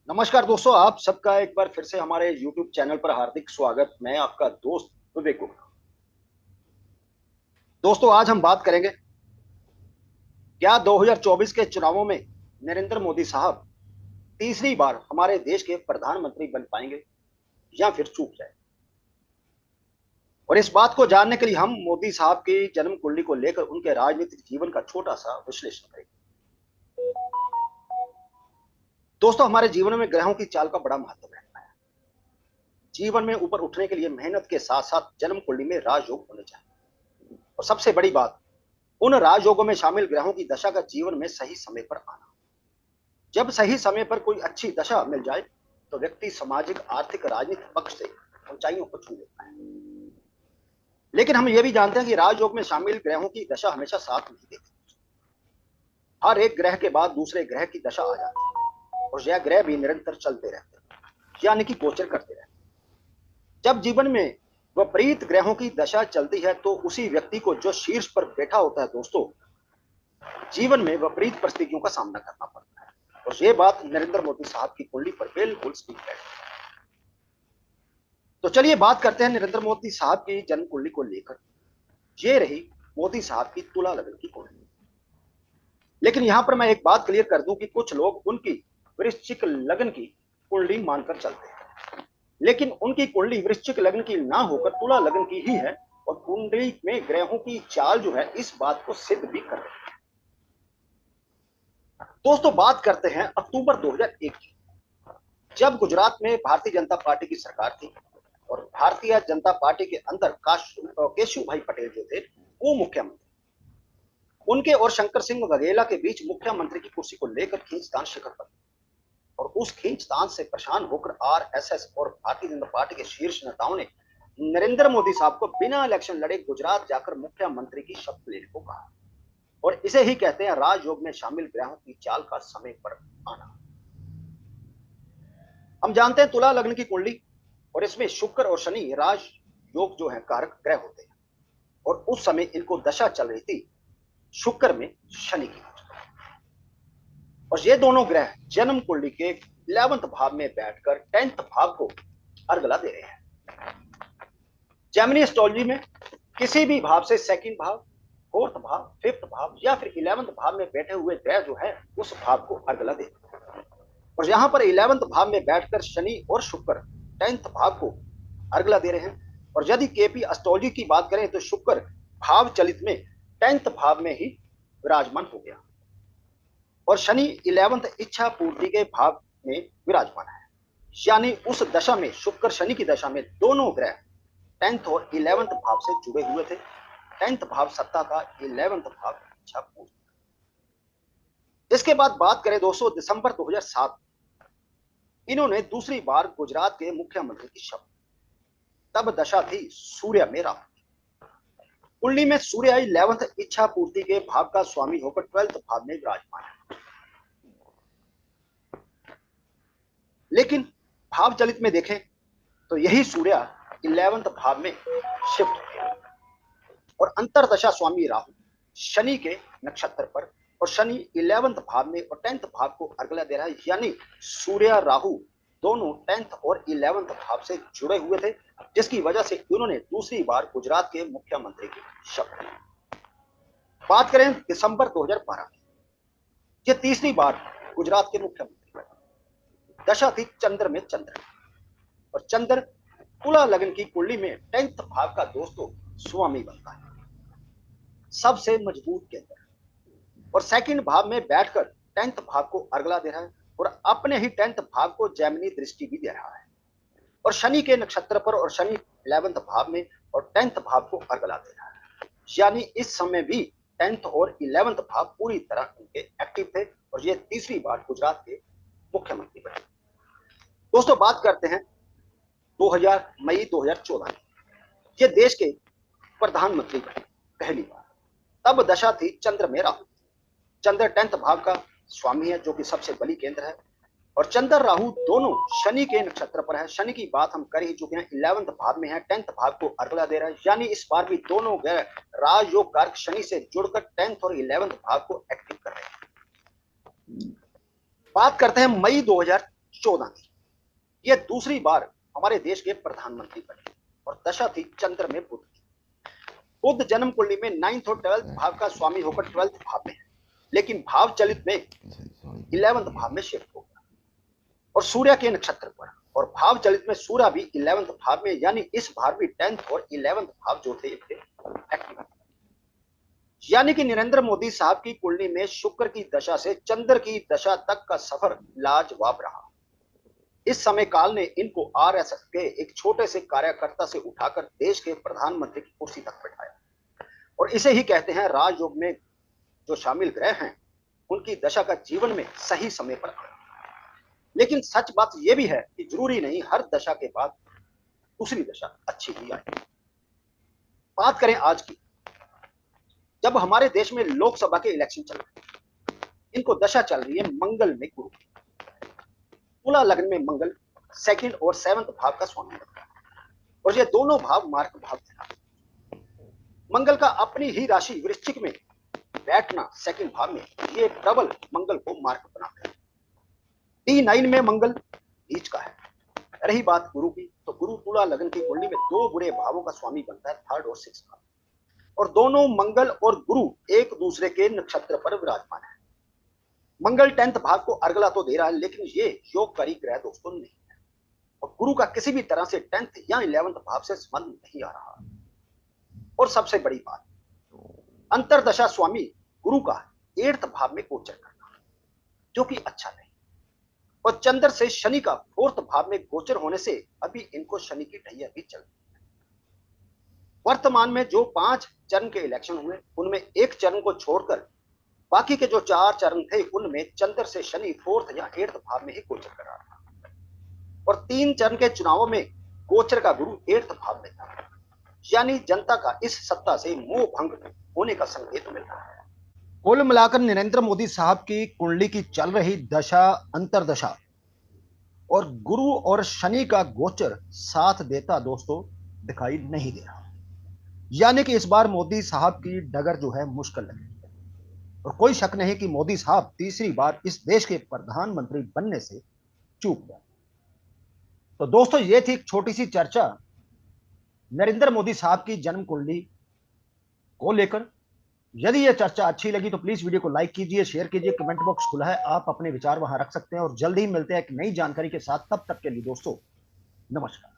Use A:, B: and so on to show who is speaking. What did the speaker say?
A: नमस्कार दोस्तों, आप सबका एक बार फिर से हमारे YouTube चैनल पर हार्दिक स्वागत। मैं आपका दोस्त विवेक गुप्ता। दोस्तों, आज हम बात करेंगे, क्या 2024 के चुनावों में नरेंद्र मोदी साहब तीसरी बार हमारे देश के प्रधानमंत्री बन पाएंगे या फिर चूक जाए। और इस बात को जानने के लिए हम मोदी साहब की जन्म कुंडली को लेकर उनके राजनीतिक जीवन का छोटा सा विश्लेषण करेंगे। दोस्तों, हमारे जीवन में ग्रहों की चाल का बड़ा महत्व रहता है। जीवन में ऊपर उठने के लिए मेहनत के साथ साथ जन्म कुंडली में राजयोग होने चाहिए। और सबसे बड़ी बात, उन राजयोगों में शामिल ग्रहों की दशा का जीवन में सही समय पर आना। जब सही समय पर कोई अच्छी दशा मिल जाए तो व्यक्ति सामाजिक, आर्थिक, राजनीतिक पक्ष से ऊंचाइयों को छू लेता है। लेकिन हम यह भी जानते हैं कि राजयोग में शामिल ग्रहों की दशा हमेशा साथ नहीं देती। हर एक ग्रह के बाद दूसरे ग्रह की दशा आ जाती है और यह ग्रह भी निरंतर चलते रहते हैं, यानी कि गोचर करते रहते हैं। जब जीवन में विपरीत ग्रहों की दशा चलती है तो उसी व्यक्ति को, जो शीर्ष पर बैठा होता है दोस्तों, जीवन में विपरीत परिस्थितियों का सामना करना पड़ता है। और ये बात नरेंद्र मोदी साहब की कुंडली पर बिल्कुल सटीक है। तो चलिए बात करते हैं नरेंद्र मोदी साहब की जन्म कुंडली को लेकर। ये रही मोदी साहब की तुला लग्न की कुंडली। लेकिन यहां पर मैं एक बात क्लियर कर दूं कि कुछ लोग उनकी वृश्चिक लग्न की कुंडली मानकर चलते हैं, लेकिन उनकी कुंडली वृश्चिक लग्न की ना होकर तुला लग्न की ही है। और कुंडली में ग्रहों की चाल जो है इस बात को सिद्ध भी कर रही है। दोस्तों, बात करते हैं अक्टूबर 2001 की, जब गुजरात में भारतीय जनता पार्टी की सरकार थी और भारतीय जनता पार्टी के अंदर केशु भाई पटेल जो थे वो मुख्यमंत्री। उनके और शंकर सिंह वघेला के बीच मुख्यमंत्री की कुर्सी को लेकर खींचतान शिखर पर। और उस खींचतान से परेशान होकर आरएसएस और भारतीय जनता पार्टी के शीर्ष नेताओं ने नरेंद्र मोदी साहब को बिना इलेक्शन लड़े गुजरात जाकर मुख्यमंत्री की शपथ लेने को कहा। और इसे ही कहते हैं राजयोग में शामिल ग्रहों की चाल का समय पर आना। हम जानते हैं तुला लग्न की कुंडली, और इसमें शुक्र और शनि राज योग जो है कारक ग्रह होते हैं। और उस समय इनको दशा चल रही थी शुक्र में शनि की। और ये दोनों ग्रह जन्म कुंडली के 11वें भाव में बैठकर 10th भाव को अर्गला दे रहे हैं। जेमिनी एस्ट्रोलॉजी में किसी भी भाव से सेकंड भाव, फोर्थ भाव, फिफ्थ भाव या फिर 11वें भाव में बैठे हुए ग्रह जो है उस भाव को अर्गला देते हैं। और यहां पर 11वें भाव में बैठकर शनि और शुक्र 10th भाव को अर्गला दे रहे हैं। और यदि केपी एस्ट्रोलॉजी की बात करें तो शुक्र भाव चलित में 10th भाव में ही विराजमान हो गया और शनि 11th इच्छा पूर्ति के भाव में विराजमान है। यानी उस दशा में, शुक्र शनि की दशा में, दोनों ग्रह 10th और 11th भाव से जुड़े हुए थे। 10th भाव सत्ता का, 11th भाव इच्छा पूर्ति। इसके बाद बात करें दोस्तों दिसंबर 2007, इन्होंने दूसरी बार गुजरात के मुख्यमंत्री की शपथ। तब दशा थी सूर्य में राहु। कुंडली में सूर्य 11th इच्छा पूर्ति के भाव का स्वामी होकर 12th भाव में विराजमान है। लेकिन भाव चलित में देखें तो यही सूर्य 11th भाव में शिफ्ट हो गया और अंतरदशा स्वामी राहु शनि के नक्षत्र पर, और शनि 11th भाव में और 10th भाव को अर्गला दे रहा है। यानी सूर्य राहु दोनों 10th और 11th भाव से जुड़े हुए थे, जिसकी वजह से उन्होंने दूसरी बार गुजरात के मुख्यमंत्री की शपथ ली। बात करें दिसंबर 2012, ये तीसरी बार गुजरात के मुख्यमंत्री बने। दशा थी चंद्र में चंद्र, और चंद्र तुला लग्न की कुंडली में 10th भाव का दोस्तों स्वामी बनता है, सबसे मजबूत केंद्र। और सेकंड भाव में बैठकर 10th भाव को अर्गला दे रहा है और अपने ही 10th भाव को जैमिनी दृष्टि भी दे रहा है और शनि के नक्षत्र पर, और शनि 11th भाव में और 10th भाव को अर्गला दे रहा है। यानी इस समय भी 10th और 11th भाव पूरी तरह उनके एक्टिव थे और ये तीसरी बार गुजरात के मुख्यमंत्री बने। दोस्तों, बात करते हैं 2000 मई 2014 में, ये देश के प्रधानमंत्री बने पहली बार। तब दशा थी चंद्र में राहु। चंद्र 10th भाव का स्वामी है, जो कि सबसे बली केंद्र है, और चंद्र राहु दोनों शनि के नक्षत्र पर है। शनि की बात हम कर ही चुके हैं, 11th भाव में है, 10th भाव को अर्गला दे रहा है। यानी इस बार भी दोनों ग्रह राजयोग कारक शनि से जुड़कर 10th और 11th भाव को एक्टिव कर रहे हैं। बात करते हैं मई 2014 14 की। यह दूसरी बार हमारे देश के प्रधानमंत्री बने और दशा थी चंद्र में बुध की। बुध जन्म कुंडली में 9th और 12th भाव का स्वामी होकर 12th भाव में है, लेकिन भाव चलित में 11th भाव में शिफ्ट हो गया और सूर्य के नक्षत्र पर, और भाव चलित में सूर्य भी 11th भाव में, यानी इस बार भी 10th और 11th भाव जो थे एक्टिव। यानी कि नरेंद्र मोदी साहब की कुंडली में शुक्र की दशा से चंद्र की दशा तक का सफर लाजवाब रहा। इस समय काल ने इनको आरएसएस के एक छोटे से कार्यकर्ता से उठाकर देश के प्रधानमंत्री की कुर्सी तक बैठाया, और इसे ही कहते हैं राजयोग में जो शामिल ग्रह हैं उनकी दशा का जीवन में सही समय पर आना। लेकिन सच बात यह भी है कि जरूरी नहीं हर दशा के बाद दूसरी दशा अच्छी ही आए। बात करें आज की, जब हमारे देश में लोकसभा के इलेक्शन चल रहे हैं, इनको दशा चल रही है मंगल में गुरु, तुला लग्न में मंगल 2nd और 7th भाव का स्वामी है, और ये दोनों भाव मार्क भाव थे। मंगल का अपनी ही राशि वृश्चिक में बैठना 2nd भाव में, ये डबल मंगल को मार्क बनाते हैं। D9 में मंगल नीच का है। रही बात गुरु की, तो गुरु तुला लग्न की कुंडली में दो बुरे भावों का स्वामी बनता है, 3rd और 6th भाव, और दोनों मंगल और गुरु एक दूसरे के नक्षत्र पर विराजमान है। मंगल 10th भाव को अर्गला तो दे रहा है, लेकिन ये योगकारी ग्रह दोस्तों नहीं है, और गुरु का किसी भी तरह से 10th या 11th भाव से संबंध नहीं आ रहा। और सबसे बड़ी बात, अंतरदशा स्वामी गुरु का 8th भाव में गोचर करना, जो कि अच्छा नहीं, और चंद्र से शनि का 4th भाव में गोचर होने से अभी इनको शनि की ढैया भी चल रही है। वर्तमान में जो 5 चरण के इलेक्शन हुए, उनमें एक चरण को छोड़कर बाकी के जो 4 चरण थे उनमें चंद्र से शनि 4th या 8th भाव में ही गोचर कर रहा था, और 3 चरण के चुनावों में गोचर का गुरु 8th भाव में था, यानी जनता का इस सत्ता से मोह भंग होने का संकेत मिल रहा है। कुल मिलाकर नरेंद्र मोदी साहब की कुंडली की चल रही दशा अंतरदशा और गुरु और शनि का गोचर साथ देता दोस्तों दिखाई नहीं दे रहा, यानी कि इस बार मोदी साहब की डगर जो है मुश्किल लगी है, और कोई शक नहीं कि मोदी साहब तीसरी बार इस देश के प्रधानमंत्री बनने से चूक गए। तो दोस्तों ये थी एक छोटी सी चर्चा नरेंद्र मोदी साहब की जन्म कुंडली को लेकर। यदि यह चर्चा अच्छी लगी तो प्लीज वीडियो को लाइक कीजिए, शेयर कीजिए, कमेंट बॉक्स खुला है, आप अपने विचार वहां रख सकते हैं, और जल्द ही मिलते हैं एक नई जानकारी के साथ। तब तक के लिए दोस्तों नमस्कार।